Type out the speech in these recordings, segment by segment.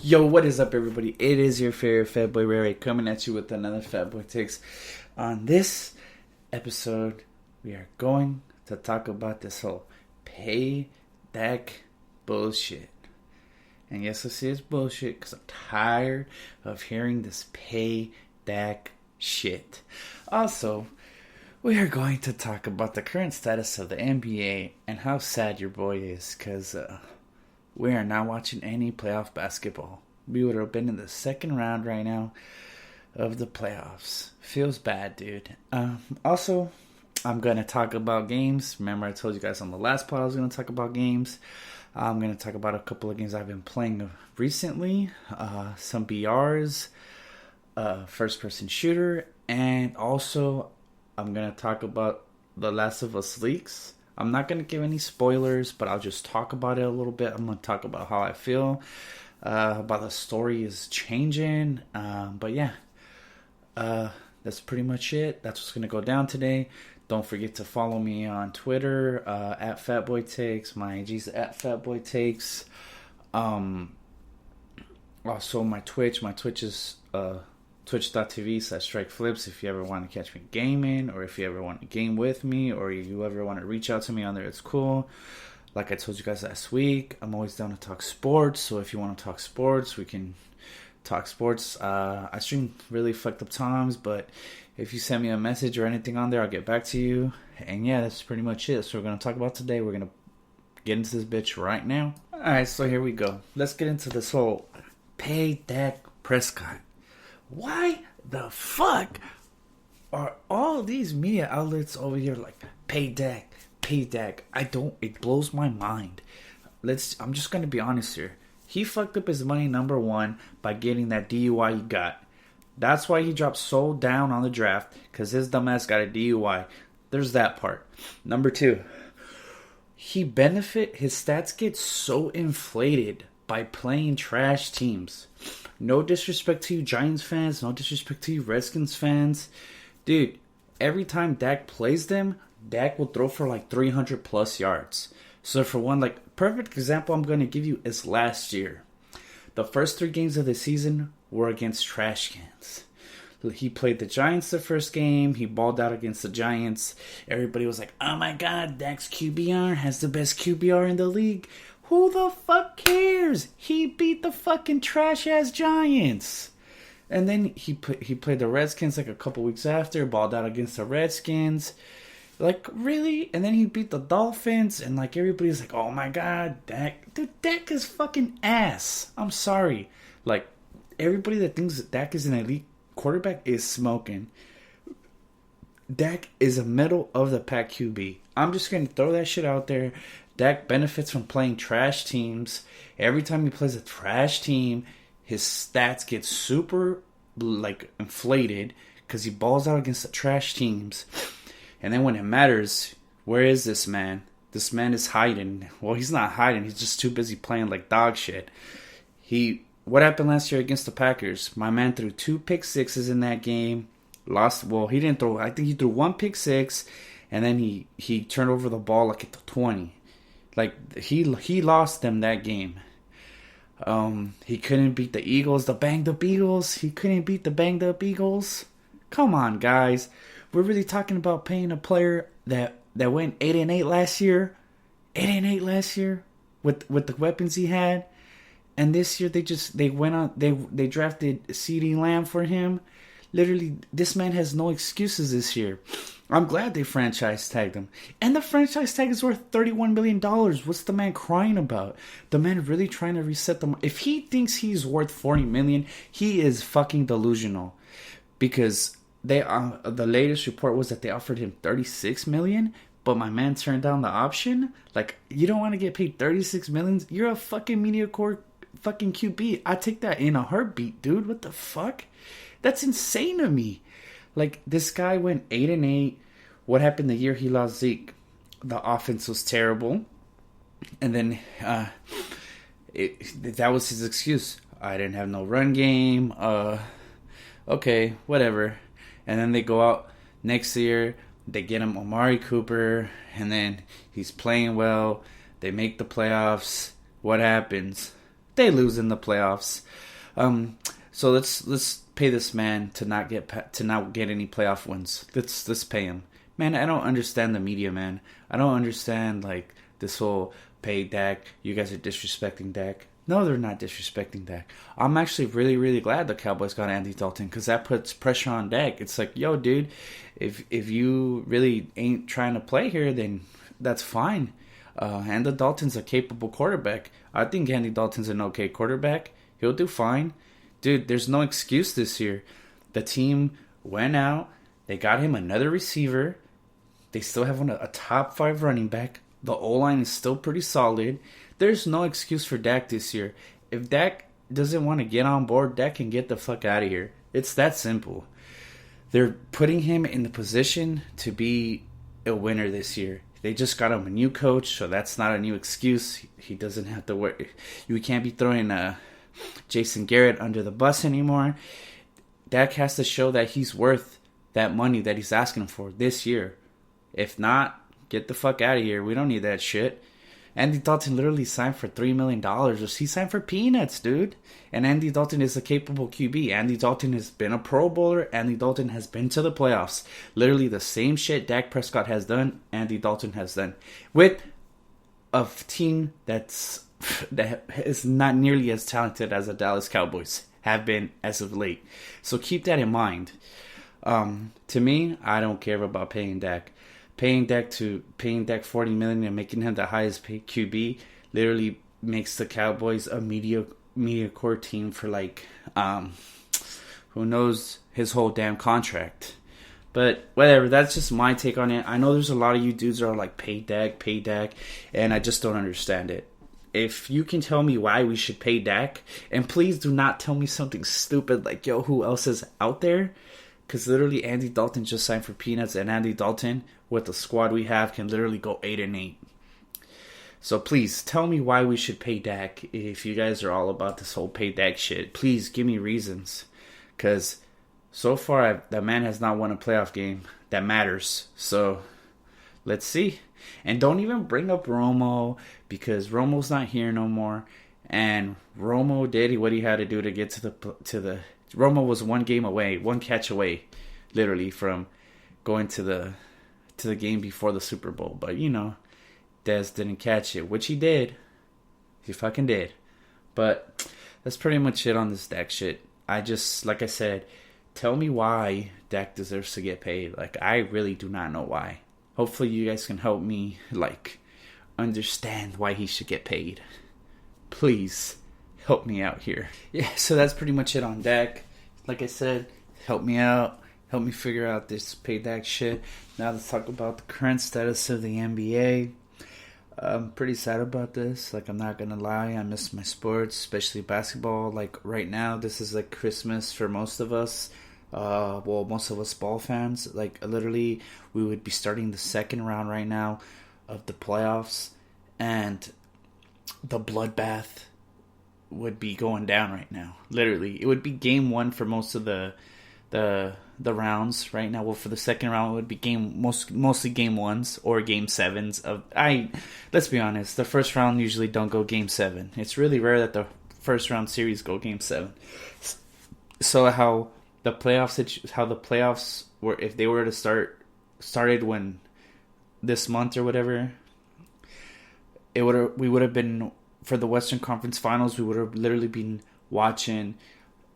Yo, what is up, everybody? It is your favorite Fat Boy Ray coming at you with another Fat Boy Takes. On this episode, we are going to talk about this whole Pay Dak bullshit. And yes, I say it's bullshit because I'm tired of hearing this Pay Dak shit. Also, we are going to talk about the current status of the NBA and how sad your boy is because we are not watching any playoff basketball. We would have been in the second round right now of the playoffs. Feels bad, dude. Also, I'm going to talk about games. Remember, I told you guys on the last pod I was going to talk about games. I'm going to talk about a couple of games I've been playing recently. Some BRs, first-person shooter, and also I'm going to talk about The Last of Us leaks. I'm not going to give any spoilers, but I'll just talk about it a little bit. I'm going to talk about how I feel, about the story is changing. But yeah, that's pretty much it. That's what's going to go down today. Don't forget to follow me on Twitter, at FatBoyTakes. My IG's at FatBoyTakes. Also my Twitch. My Twitch is twitch.tv/strikeflips if you ever want to catch me gaming, or if you ever want to game with me, or you ever want to reach out to me on there, it's cool. Like I told you guys last week, I'm always down to talk sports, so if you want to talk sports, we can talk sports. I stream really fucked up times, but if you send me a message or anything on there, I'll get back to you. And yeah, that's pretty much it. So we're going to talk about today. We're going to get into this bitch right now. Alright, so here we go. Let's get into this whole Pay Dak Prescott. Why the fuck are all these media outlets over here like Pay Dak, Pay Dak? It blows my mind. I'm just gonna be honest here. He fucked up his money, number one, by getting that DUI he got. That's why he dropped so down on the draft, because his dumbass got a DUI. There's that part. Number two, his stats get so inflated by playing trash teams. No disrespect to you Giants fans, no disrespect to you Redskins fans. Dude, every time Dak plays them, Dak will throw for like 300 plus yards. So for one, like, perfect example I'm going to give you is last year. The first 3 games of the season were against trash cans. He played the Giants the first game. He balled out against the Giants. Everybody was like, oh my god, Dak's QBR has the best QBR in the league. Who the fuck cares? He beat the fucking trash-ass Giants. And then he played the Redskins like a couple weeks after, balled out against the Redskins. Like, really? And then he beat the Dolphins, and like everybody's like, oh my god, Dak. Dude, Dak is fucking ass. I'm sorry. Like, everybody that thinks that Dak is an elite quarterback is smoking. Dak is a middle of the pack QB. I'm just going to throw that shit out there. Dak benefits from playing trash teams. Every time he plays a trash team, his stats get super like inflated because he balls out against the trash teams. And then when it matters, where is this man? This man is hiding. Well, he's not hiding. He's just too busy playing like dog shit. What happened last year against the Packers? My man threw 2 pick sixes in that game. Lost. Well, he didn't throw. I think he threw 1 pick six, and then he turned over the ball like at the 20. Like, he lost them that game. He couldn't beat the Eagles, the banged up Eagles. He couldn't beat the banged up Eagles. Come on, guys. We're really talking about paying a player that went 8-8 last year. 8-8 last year with the weapons he had. And this year they drafted CeeDee Lamb for him. Literally, this man has no excuses this year. I'm glad they franchise tagged him. And the franchise tag is worth $31 million. What's the man crying about? The man really trying to reset the market. If he thinks he's worth $40 million, he is fucking delusional. Because the latest report was that they offered him $36 million, but my man turned down the option. Like, you don't want to get paid $36 million? You're a fucking mediocre fucking QB. I take that in a heartbeat, dude. What the fuck? That's insane to me. Like, this guy went 8-8. What happened the year he lost Zeke? The offense was terrible. And then that was his excuse. I didn't have no run game. Okay, whatever. And then they go out next year. They get him Amari Cooper. And then he's playing well. They make the playoffs. What happens? they lose in the playoffs. So let's pay this man to not get any playoff wins. Let's pay him, man. I don't understand the media, man. I don't understand like this whole pay Dak. You guys are disrespecting Dak. No, they're not disrespecting Dak. I'm actually really, really glad the Cowboys got Andy Dalton because that puts pressure on Dak. It's like, yo, dude, if you really ain't trying to play here, then that's fine. Andy Dalton's a capable quarterback. I think Andy Dalton's an okay quarterback. He'll do fine. Dude, there's no excuse this year. The team went out. They got him another receiver. They still have a top 5 running back. The O-line is still pretty solid. There's no excuse for Dak this year. If Dak doesn't want to get on board, Dak can get the fuck out of here. It's that simple. They're putting him in the position to be a winner this year. They just got him a new coach, so that's not a new excuse. He doesn't have to work. You can't be throwing Jason Garrett under the bus anymore. Dak has to show that he's worth that money that he's asking for this year. If not, get the fuck out of here. We don't need that shit. Andy Dalton literally signed for $3 million. He signed for peanuts, dude. And Andy Dalton is a capable QB. Andy Dalton has been a Pro Bowler. Andy Dalton has been to the playoffs. Literally the same shit Dak Prescott has done, Andy Dalton has done. With a team that is not nearly as talented as the Dallas Cowboys have been as of late. So keep that in mind. To me, I don't care about paying Dak. Paying Dak $40 million and making him the highest paid QB literally makes the Cowboys a mediocre team for like who knows his whole damn contract. But whatever, that's just my take on it. I know there's a lot of you dudes that are like pay Dak, and I just don't understand it. If you can tell me why we should pay Dak, and please do not tell me something stupid like, yo, who else is out there? Because literally Andy Dalton just signed for peanuts, and Andy Dalton, with the squad we have, can literally go 8-8. So please, tell me why we should pay Dak. If you guys are all about this whole pay Dak shit, please give me reasons. Because so far, that man has not won a playoff game that matters. So, let's see. And don't even bring up Romo, because Romo's not here no more. And Romo did what he had to do to get to the Romo was one catch away, literally, from going to the game before the Super Bowl. But, you know, Dez didn't catch it, which he did. He fucking did. But that's pretty much it on this Dak shit. I just, like I said, tell me why Dak deserves to get paid. Like, I really do not know why. Hopefully you guys can help me, like, understand why he should get paid. Please help me out here. Yeah, so that's pretty much it on Dak. Like I said, help me out. Help me figure out this pay Dak shit. Now let's talk about the current status of the NBA. I'm pretty sad about this. Like, I'm not gonna lie. I miss my sports, especially basketball. Like, right now, this is like Christmas for most of us. Most of us ball fans. Like, literally, we would be starting the second round right now of the playoffs. And the bloodbath would be going down right now. Literally, it would be game 1 for most of the rounds right now. Well, for the second round, it would be mostly game 1s or game 7s of. Let's be honest, the first round usually don't go game 7. It's really rare that the first round series go game 7. So how the playoffs were, if they were to started when this month or whatever, we would have been, for the Western Conference Finals, we would have literally been watching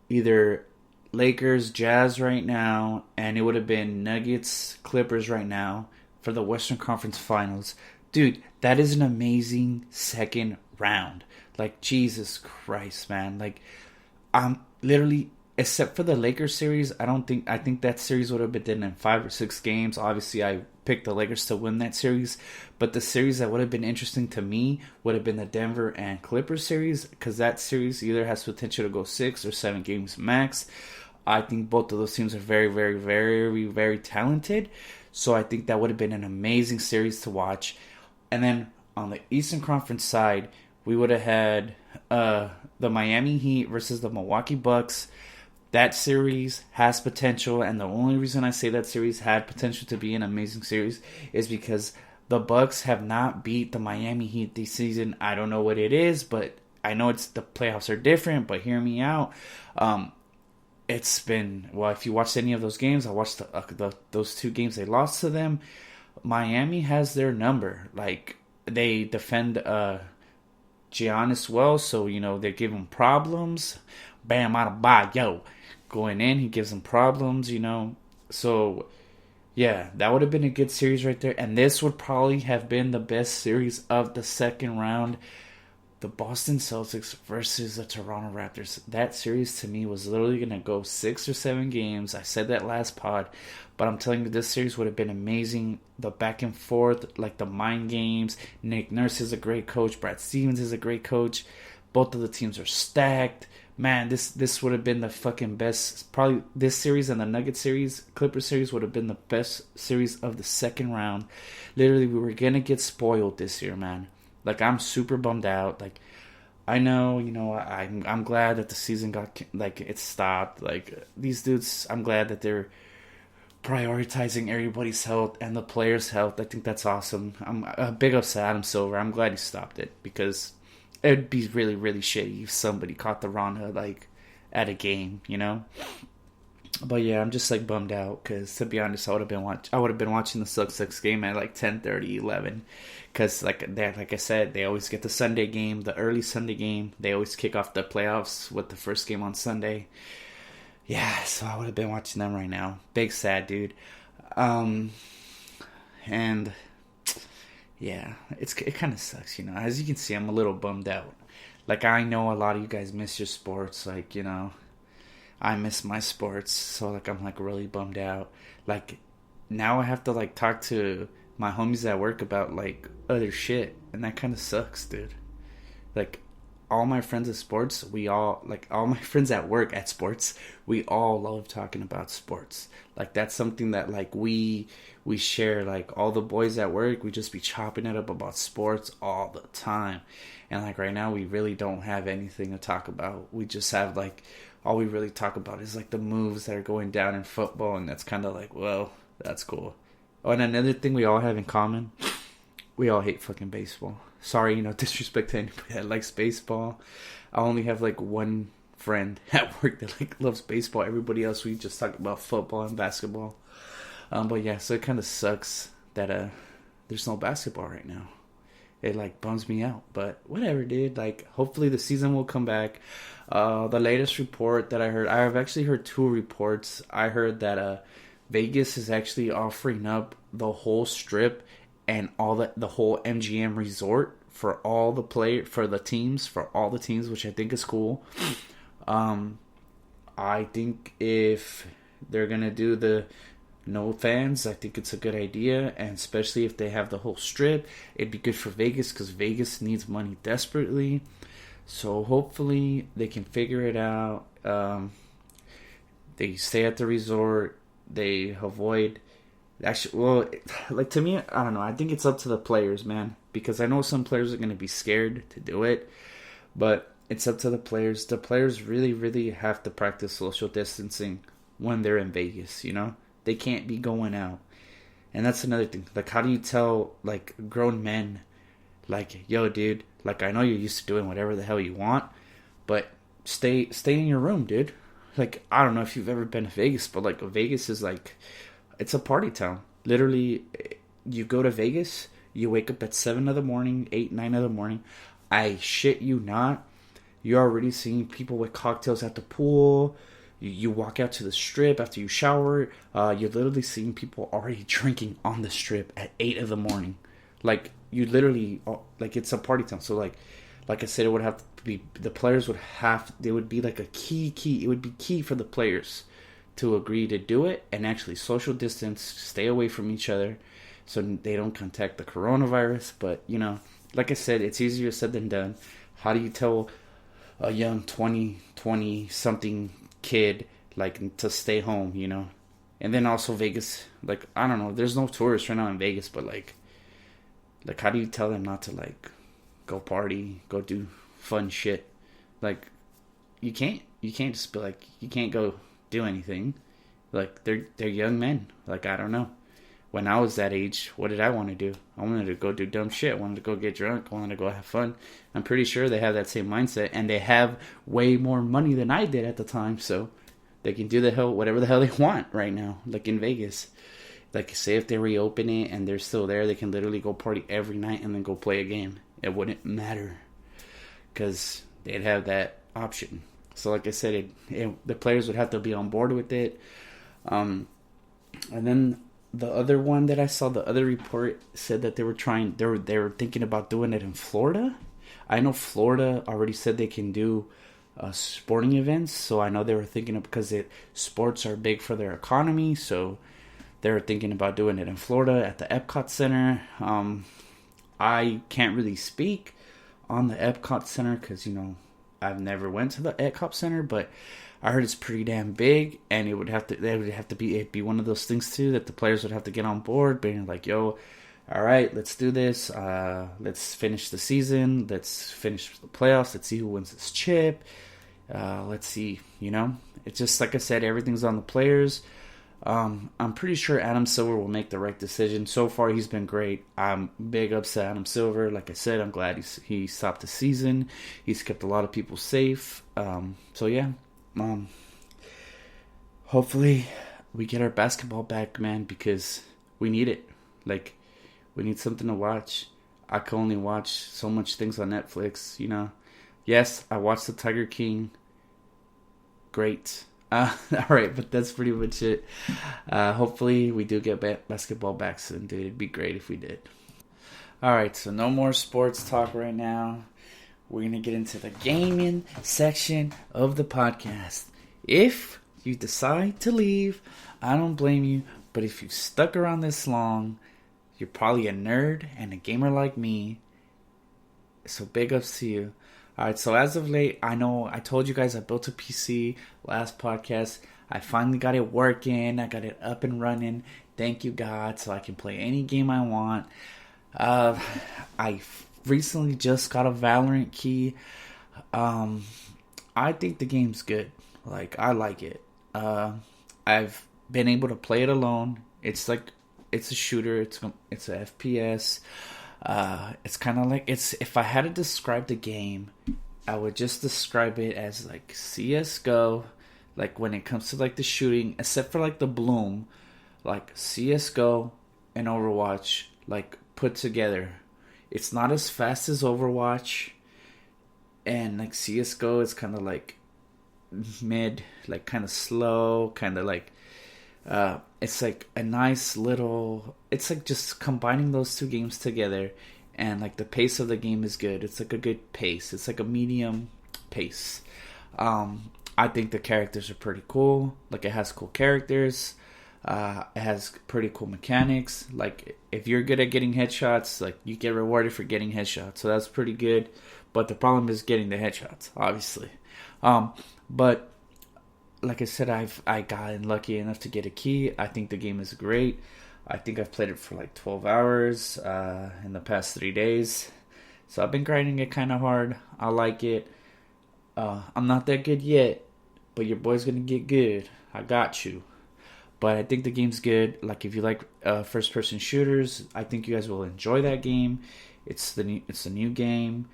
either Lakers, Jazz right now, and it would have been Nuggets, Clippers right now for the Western Conference Finals. Dude, that is an amazing second round. Like, Jesus Christ, man. Like, I'm literally, except for the Lakers series, I think that series would have been done in 5 or 6 games. Obviously, I picked the Lakers to win that series, but the series that would have been interesting to me would have been the Denver and Clippers series, because that series either has potential to go 6 or 7 games max. I think both of those teams are very, very, very, very talented, so I think that would have been an amazing series to watch. And then on the Eastern Conference side, we would have had the Miami Heat versus the Milwaukee Bucks. That series has potential, and the only reason I say that series had potential to be an amazing series is because the Bucks have not beat the Miami Heat this season. I don't know what it is, but I know it's the playoffs are different, but hear me out. It's been, well, if you watched any of those games, I watched those 2 games they lost to them. Miami has their number. Like, they defend Giannis well, so, they give him problems. Bam, Adebayo going in, he gives them problems. So, yeah, that would have been a good series right there. And this would probably have been the best series of the second round. The Boston Celtics versus the Toronto Raptors. That series to me was literally going to go 6 or 7 games. I said that last pod. But I'm telling you, this series would have been amazing. The back and forth, like the mind games. Nick Nurse is a great coach. Brad Stevens is a great coach. Both of the teams are stacked. Man, this would have been the fucking best. Probably this series and the Nuggets series, Clippers series would have been the best series of the second round. Literally, we were going to get spoiled this year, man. Like, I'm super bummed out. Like, I know, I'm glad that the season got, like, it stopped. Like, these dudes, I'm glad that they're prioritizing everybody's health and the players' health. I think that's awesome. I'm a big upset Adam Silver. I'm glad he stopped it because it'd be really, really shitty if somebody caught the Rona, like, at a game, But yeah, I'm just like bummed out because, to be honest, I would have been watching the Celtics game at like 10:30, 11, because like I said, they always get the Sunday game, the early Sunday game. They always kick off the playoffs with the first game on Sunday. Yeah, so I would have been watching them right now. Big sad, dude. And yeah, it kind of sucks, As you can see, I'm a little bummed out. Like, I know a lot of you guys miss your sports, like, I miss my sports, so like I'm like really bummed out. Like, now I have to like talk to my homies at work about like other shit, and that kind of sucks, dude. Like, all my friends at sports, all my friends at work at sports, we all love talking about sports. Like, that's something that like we share. Like, all the boys at work, we just be chopping it up about sports all the time. And like right now, we really don't have anything to talk about. We just have like, all we really talk about is like the moves that are going down in football, and that's kind of like, well, that's cool. Oh, and another thing we all have in common, we all hate fucking baseball. Sorry, disrespect to anybody that likes baseball. I only have like one friend at work that like loves baseball. Everybody else, we just talk about football and basketball. But yeah, so it kind of sucks that there's no basketball right now. It like bums me out, but whatever, dude. Like, hopefully the season will come back. The latest report that I heard, I've actually heard 2 reports. I heard that Vegas is actually offering up the whole strip and all the whole MGM resort for all the for all the teams, which I think is cool. I think if they're gonna do the no fans, I think it's a good idea, and especially if they have the whole strip, it'd be good for Vegas because Vegas needs money desperately. So hopefully they can figure it out. They stay at the resort. They avoid. Actually, well, like, to me, I don't know. I think it's up to the players, man, because I know some players are going to be scared to do it, but it's up to the players. The players really, really have to practice social distancing when they're in Vegas, They can't be going out. And that's another thing. Like, how do you tell, like, grown men, like, yo, dude, like, I know you're used to doing whatever the hell you want, but stay in your room, dude. Like, I don't know if you've ever been to Vegas, but, like, Vegas is, like, it's a party town. Literally, you go to Vegas, you wake up at 7 in the morning, 8, 9 in the morning. I shit you not. You're already seeing people with cocktails at the pool. You walk out to the strip after you shower. You're literally seeing people already drinking on the strip at 8 in the morning. Like, you literally, like, it's a party town. So, like I said, it would have to be, the players would have, they would be like a key. It would be key for the players to agree to do it and actually social distance, stay away from each other so they don't contact the coronavirus. But, like I said, it's easier said than done. How do you tell a young 20-something kid, like, to stay home, And then also Vegas, like, I don't know, there's no tourists right now in Vegas, but like how do you tell them not to, like, go party, go do fun shit? Like, you can't just be like, you can't go do anything. Like, they're young men. Like, I don't know. when I was that age, what did I want to do? I wanted to go do dumb shit. I wanted to go get drunk. I wanted to go have fun. I'm pretty sure they have that same mindset, and they have way more money than I did at the time, so they can do whatever the hell they want right now, like in Vegas. Like, say if they reopen it and they're still there, they can literally go party every night and then go play a game. It wouldn't matter because they'd have that option. So like I said, the players would have to be on board with it. And then the other one that I saw, the other report said that they were thinking about doing it in Florida. I know Florida already said they can do sporting events, so I know they were thinking of, because sports are big for their economy, so they were thinking about doing it in Florida at the Epcot Center. I can't really speak on the Epcot Center because, I've never went to the Epcot Center, but I heard it's pretty damn big, and it'd be one of those things too that the players would have to get on board, being like, yo, all right, let's do this. Let's finish the season. Let's finish the playoffs. Let's see who wins this chip. Let's see, it's just like I said, everything's on the players. I'm pretty sure Adam Silver will make the right decision. So far, he's been great. I'm big ups to Adam Silver. Like I said, I'm glad he stopped the season. He's kept a lot of people safe. So yeah, hopefully we get our basketball back, man, because we need it. Like, we need something to watch. I can only watch so much things on Netflix, Yes, I watched The Tiger King. Great. All right, but that's pretty much it. Hopefully we do get basketball back soon, dude. It'd be great if we did. All right, so no more sports talk right now. We're going to get into the gaming section of the podcast. If you decide to leave, I don't blame you. But if you stuck around this long, you're probably a nerd and a gamer like me. So big ups to you. Alright, so as of late, I know I told you guys I built a PC last podcast. I finally got it working. I got it up and running. Thank you, God, so I can play any game I want. I recently just got a Valorant key. I think the game's good. Like, I like it. I've been able to play it alone. It's a shooter. It's a FPS. It's kind of like, if I had to describe the game, I would just describe it as like CSGO, like when it comes to like the shooting, except for like the bloom, like CSGO and Overwatch, like put together. It's not as fast as Overwatch, and like CSGO is kind of like mid, like kind of slow, kind of like, it's like a nice little, it's like just combining those two games together, and like the pace of the game is good. It's like a good pace. It's like a medium pace. I think the characters are pretty cool. Like, it has cool characters. It has pretty cool mechanics. Like, if you're good at getting headshots, like, you get rewarded for getting headshots. So that's pretty good. But the problem is getting the headshots, obviously. But like I said, I got lucky enough to get a key. I think the game is great. I think I've played it for like 12 hours in the past 3 days. So I've been grinding it kind of hard. I like it. I'm not that good yet, but your boy's going to get good. I got you. But I think the game's good. Like, if you like first-person shooters, I think you guys will enjoy that game. It's the new game.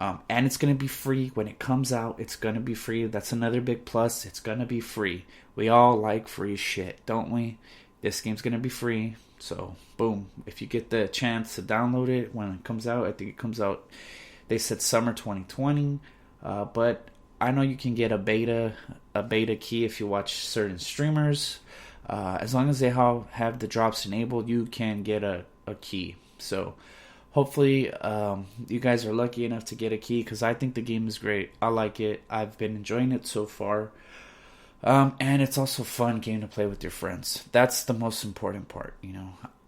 And it's going to be free when it comes out. It's going to be free. That's another big plus. It's going to be free. We all like free shit, don't we? This game's going to be free. So, boom. If you get the chance to download it when it comes out, I think it comes out, they said summer 2020. But I know you can get a beta key if you watch certain streamers. As long as they have the drops enabled, you can get a key. So, hopefully, you guys are lucky enough to get a key, because I think the game is great. I like it. I've been enjoying it so far. And it's also a fun game to play with your friends. That's the most important part,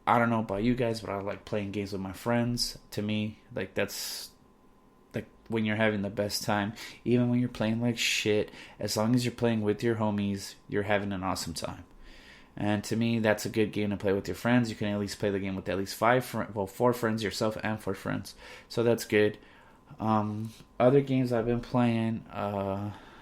I don't know about you guys, but I like playing games with my friends. To me, like, that's like when you're having the best time. Even when you're playing like shit, as long as you're playing with your homies, you're having an awesome time. And to me, that's a good game to play with your friends. You can at least play the game with at least 4 friends, yourself and 4 friends. So that's good. Other games I've been playing,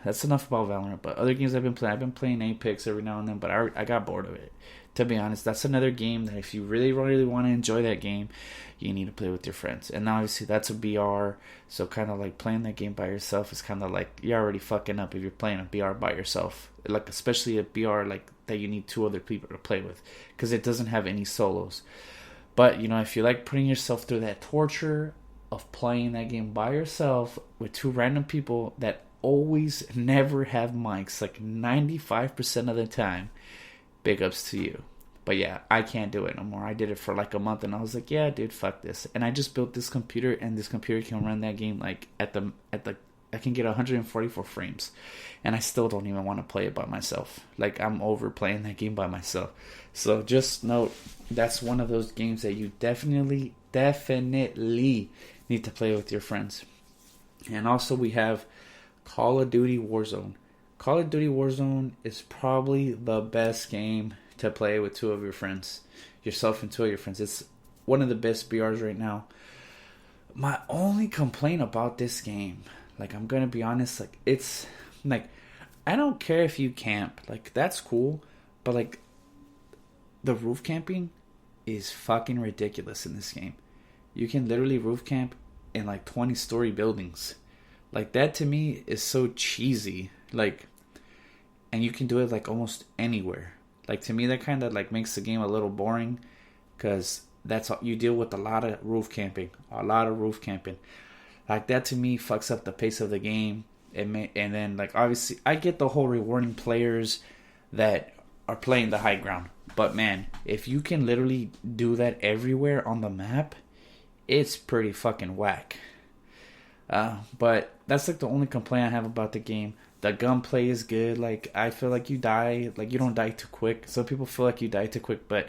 that's enough about Valorant. But other games I've been playing Apex every now and then, but I got bored of it. To be honest, that's another game that if you really, really want to enjoy that game, you need to play with your friends. And obviously that's a BR, so kind of like playing that game by yourself is kind of like you're already fucking up if you're playing a BR by yourself. Like especially a BR like that you need 2 other people to play with, because it doesn't have any solos. But you know, if you like putting yourself through that torture of playing that game by yourself with 2 random people that always never have mics, like 95% of the time, big ups to you. But yeah, I can't do it no more. I did it for like a month and I was like, yeah, dude, fuck this. And I just built this computer, and this computer can run that game like at the I can get 144 frames, and I still don't even want to play it by myself. Like, I'm over playing that game by myself. So just note, that's one of those games that you definitely need to play with your friends. And also we have Call of Duty Warzone. Call of Duty Warzone is probably the best game to play with 2 of your friends. Yourself and 2 of your friends. It's one of the best BRs right now. My only complaint about this game, like, I'm gonna be honest, like, it's like, I don't care if you camp, like, that's cool, but like, the roof camping is fucking ridiculous in this game. You can literally roof camp in like 20-story buildings. Like, that to me is so cheesy. Like, and you can do it like almost anywhere. Like, to me, that kind of like makes the game a little boring, because that's all, you deal with a lot of roof camping. Like, that to me fucks up the pace of the game. And then, like, obviously, I get the whole rewarding players that are playing the high ground. But man, if you can literally do that everywhere on the map, it's pretty fucking whack. But that's like the only complaint I have about the game. The gunplay is good. Like, I feel like you don't die too quick. Some people feel like you die too quick, but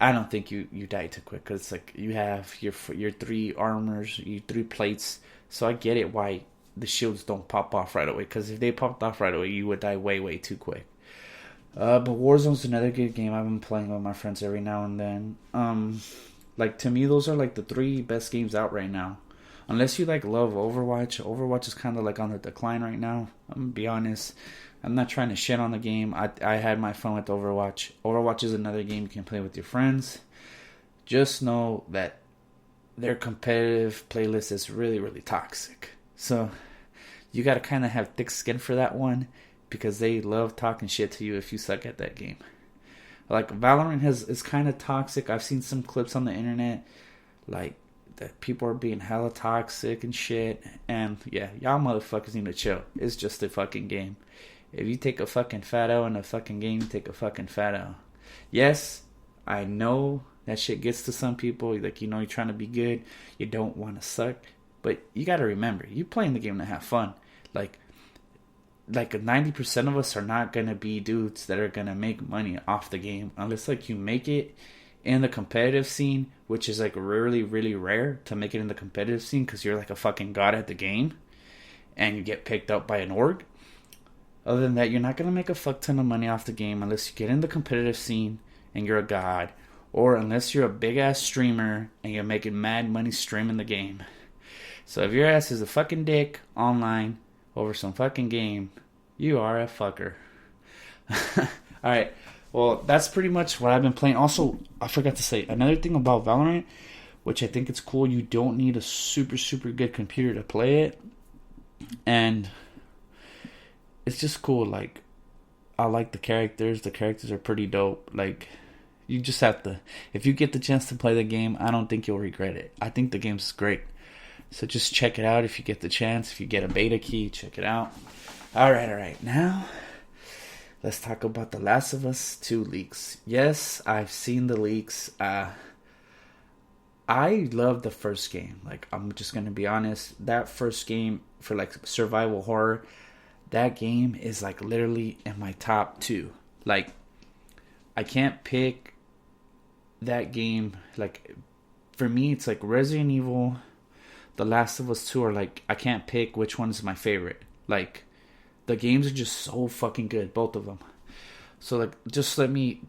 I don't think you die too quick, because it's like you have your 3 armors, your 3 plates. So I get it why the shields don't pop off right away, because if they popped off right away, you would die way, way too quick. But Warzone's another good game. I've been playing with my friends every now and then. Like, to me, those are like the 3 best games out right now. Unless you like love Overwatch. Overwatch is kind of like on the decline right now. I'm gonna be honest. I'm not trying to shit on the game. I had my fun with Overwatch. Overwatch is another game you can play with your friends. Just know that their competitive playlist is really, really toxic. So you gotta kind of have thick skin for that one, because they love talking shit to you if you suck at that game. Like, Valorant is kind of toxic. I've seen some clips on the internet, like, that people are being hella toxic and shit. And yeah, y'all motherfuckers need to chill. It's just a fucking game. If you take a fucking fat L in a fucking game, you take a fucking fat L. Yes, I know that shit gets to some people. Like, you know, you're trying to be good. You don't want to suck. But you got to remember, you playing the game to have fun. Like 90% of us are not going to be dudes that are going to make money off the game. Unless, like, you make it in the competitive scene, which is, like, really, really rare to make it in the competitive scene, because you're, like, a fucking god at the game. And you get picked up by an org. Other than that, you're not going to make a fuck ton of money off the game unless you get in the competitive scene and you're a god. Or unless you're a big-ass streamer and you're making mad money streaming the game. So if your ass is a fucking dick online over some fucking game, you are a fucker. Alright, well, that's pretty much what I've been playing. Also, I forgot to say, another thing about Valorant, which I think it's cool, you don't need a super, super good computer to play it. And it's just cool. Like, I like the characters. The characters are pretty dope. Like, you just have to, if you get the chance to play the game, I don't think you'll regret it. I think the game's great. So just check it out if you get the chance. If you get a beta key, check it out. Alright. Now, let's talk about The Last of Us 2 leaks. Yes, I've seen the leaks. I love the first game. Like, I'm just going to be honest. That first game for, like, survival horror, that game is, like, literally in my top 2. Like, I can't pick that game. Like, for me, it's like Resident Evil, The Last of Us 2 are like, I can't pick which one is my favorite. Like, the games are just so fucking good, both of them. So, like, just let me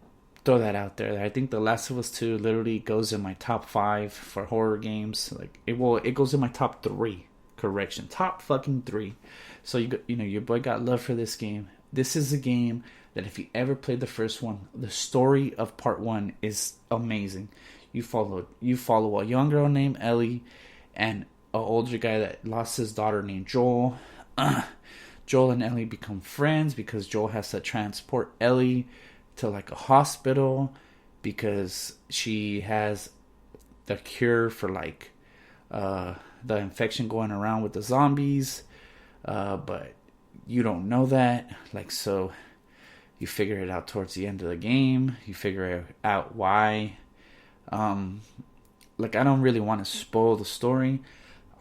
throw that out there. I think The Last of Us 2 literally goes in my top 5 for horror games. Like, it goes in my top 3 Correction, top fucking 3. So your boy got love for this game. This is a game that if you ever played the first one, the story of part 1 is amazing. You follow a young girl named Ellie and an older guy that lost his daughter named Joel. Joel and Ellie become friends because Joel has to transport Ellie to like a hospital because she has the cure for like the infection going around with the zombies, but you don't know that. Like, so you figure it out towards the end of the game. You figure out why. Like, I don't really want to spoil the story.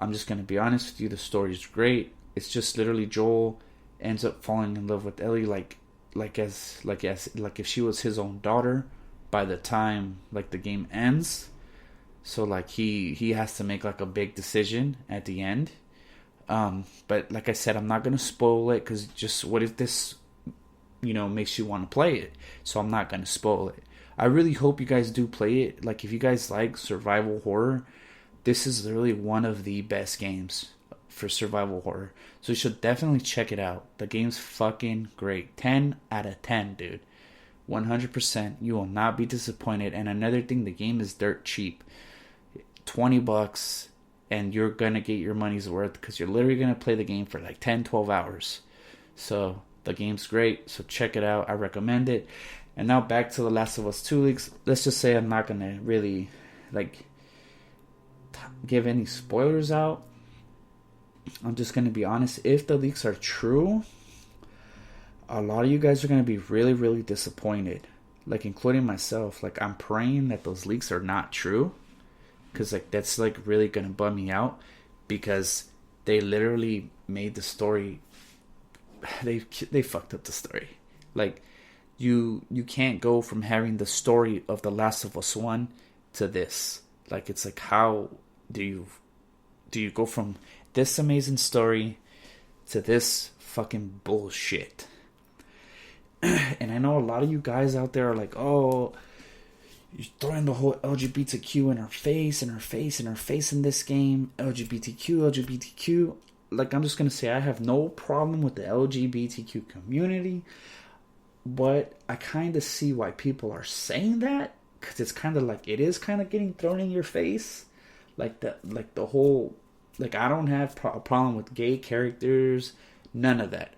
I'm just gonna be honest with you. The story's great. It's just literally Joel ends up falling in love with Ellie, like if she was his own daughter by the time like the game ends. So like he has to make like a big decision at the end. But like I said, I'm not gonna spoil it because just what if this, makes you want to play it? So I'm not gonna spoil it. I really hope you guys do play it. Like if you guys like survival horror, this is literally one of the best games for survival horror. So you should definitely check it out. The game's fucking great. 10 out of 10, dude. 100%. You will not be disappointed. And another thing, the game is dirt cheap. $20 and you're gonna get your money's worth because you're literally gonna play the game for like 10-12 hours. So the game's great, so check it out. I recommend it. And now back to The Last of Us 2 leaks. Let's just say I'm not gonna really like give any spoilers out. I'm just gonna be honest. If the leaks are true, a lot of you guys are gonna be really, really disappointed. Like including myself. Like I'm praying that those leaks are not true. Because like that's like really gonna bum me out, because they literally made the story. They fucked up the story. Like you can't go from having the story of The Last of Us 1 to this. Like it's like, how do you go from this amazing story to this fucking bullshit? And I know a lot of you guys out there are like, oh, you're throwing the whole LGBTQ in our face in this game. LGBTQ. Like, I'm just going to say I have no problem with the LGBTQ community. But I kind of see why people are saying that. Because it's kind of like, it is kind of getting thrown in your face. Like the whole, like I don't have a problem with gay characters. None of that.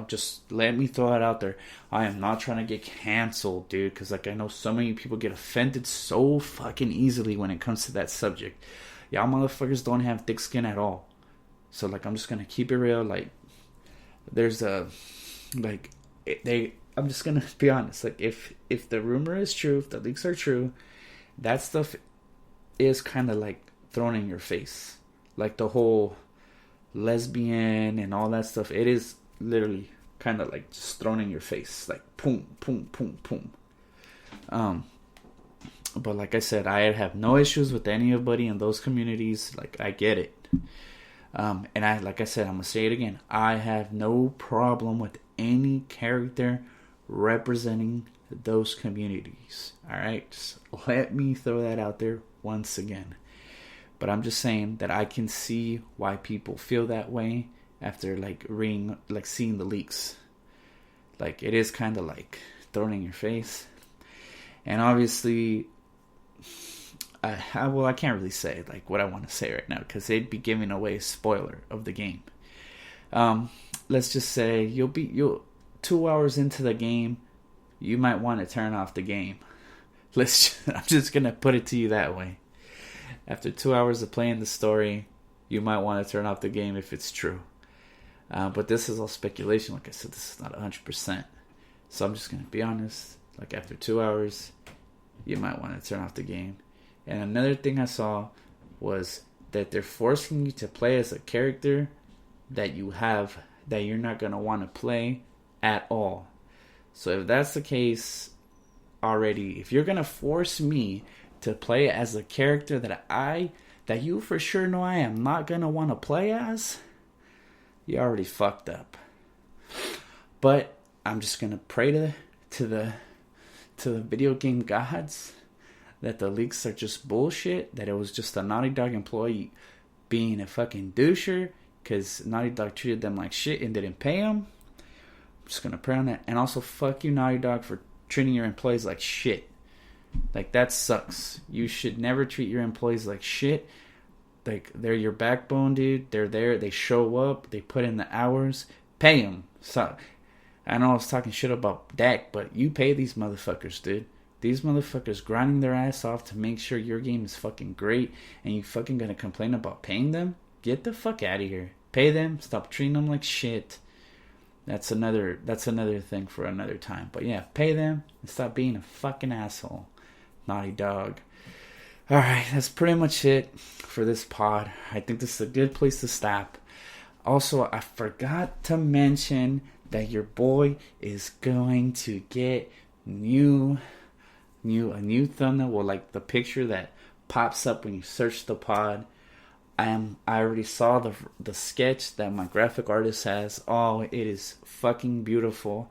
Just let me throw it out there. I am not trying to get canceled, dude. Because like I know so many people get offended so fucking easily when it comes to that subject. Y'all motherfuckers don't have thick skin at all. So like I'm just gonna keep it real. Like there's a like I'm just gonna be honest. Like if the rumor is true, if the leaks are true, that stuff is kind of like thrown in your face. Like the whole lesbian and all that stuff, it is literally kind of like just thrown in your face, like boom, boom, boom, boom. But like I said, I have no issues with anybody in those communities. Like I get it. And like I said, I'm gonna say it again. I have no problem with any character representing those communities. All right, just let me throw that out there once again. But I'm just saying that I can see why people feel that way after seeing the leaks. Like it is kind of like thrown in your face. And obviously, I can't really say like what I want to say right now because they'd be giving away a spoiler of the game. Let's just say you'll 2 hours into the game, you might want to turn off the game. I'm just gonna put it to you that way. After 2 hours of playing the story, you might want to turn off the game if it's true. But this is all speculation. Like I said, this is not 100%. So I'm just going to be honest. Like after 2 hours, you might want to turn off the game. And another thing I saw was that they're forcing you to play as a character that you're not going to want to play at all. So if that's the case already, if you're going to force me to play as a character that you for sure know I am not gonna want to play as, you already fucked up. But I'm just gonna pray to the video game gods that the leaks are just bullshit, that it was just a Naughty Dog employee being a fucking doucher because Naughty Dog treated them like shit and didn't pay them. I'm just gonna pray on that. And also, fuck you, Naughty Dog, for treating your employees like shit. Like, that sucks. You should never treat your employees like shit. Like, they're your backbone, dude. They're there. They show up. They put in the hours. Pay them. So, I know I was talking shit about Dak, but you pay these motherfuckers, dude. These motherfuckers grinding their ass off to make sure your game is fucking great, and you fucking gonna complain about paying them? Get the fuck out of here. Pay them. Stop treating them like shit. That's another thing for another time. But yeah, pay them and stop being a fucking asshole. Naughty Dog. Alright, that's pretty much it for this pod. I think this is a good place to stop. Also, I forgot to mention that your boy is going to get a new thumbnail. Well, like the picture that pops up when you search the pod. I already saw the sketch that my graphic artist has. Oh, it is fucking beautiful.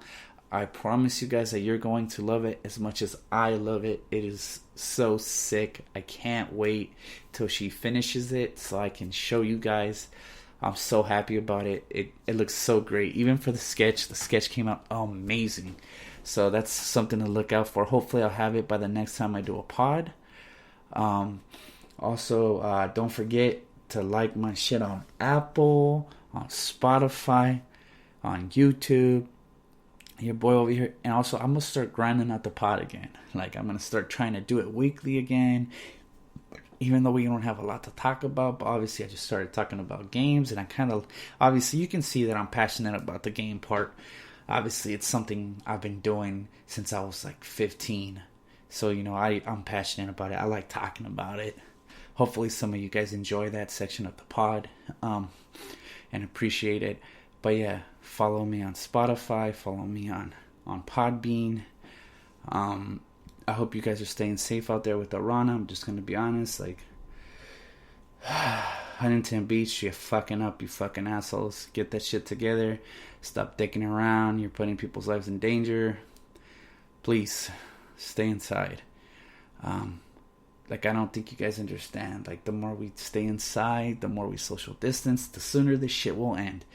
I promise you guys that you're going to love it as much as I love it. It is so sick. I can't wait till she finishes it so I can show you guys. I'm so happy about it. It looks so great. Even for the sketch came out amazing. So that's something to look out for. Hopefully I'll have it by the next time I do a pod. Also, don't forget to like my shit on Apple, on Spotify, on YouTube. Your boy over here. And also, I'm going to start grinding out the pod again. Like, I'm going to start trying to do it weekly again. Even though we don't have a lot to talk about. But obviously, I just started talking about games. And I kind of... Obviously, you can see that I'm passionate about the game part. Obviously, it's something I've been doing since I was like 15. So, you know, I'm passionate about it. I like talking about it. Hopefully, some of you guys enjoy that section of the pod. And appreciate it. But yeah, follow me on Spotify. Follow me on Podbean. I hope you guys are staying safe out there with the Rana. I'm just going to be honest. Like, Huntington Beach, you're fucking up, you fucking assholes. Get that shit together. Stop dicking around. You're putting people's lives in danger. Please, stay inside. Like, I don't think you guys understand. Like, the more we stay inside, the more we social distance, the sooner this shit will end.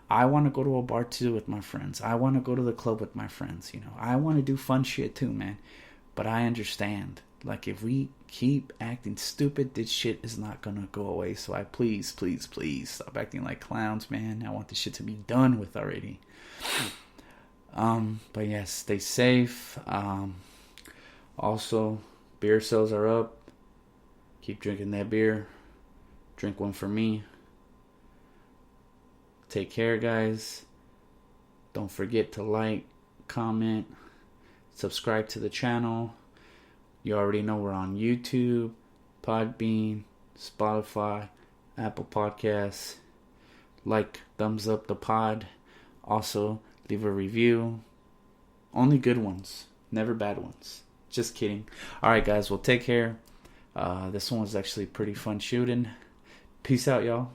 I want to go to a bar too with my friends. I want to go to the club with my friends, you know. I want to do fun shit too, man. But I understand. Like, if we keep acting stupid, this shit is not going to go away. So please stop acting like clowns, man. I want this shit to be done with already. But yes, stay safe. Also, beer sales are up. Keep drinking that beer. Drink one for me. Take care, guys. Don't forget to like, comment, subscribe to the channel. You already know we're on YouTube, Podbean, Spotify, Apple Podcasts. Like, thumbs up the pod. Also, leave a review. Only good ones, never bad ones. Just kidding. Alright, guys, well, take care. This one was actually pretty fun shooting. Peace out, y'all.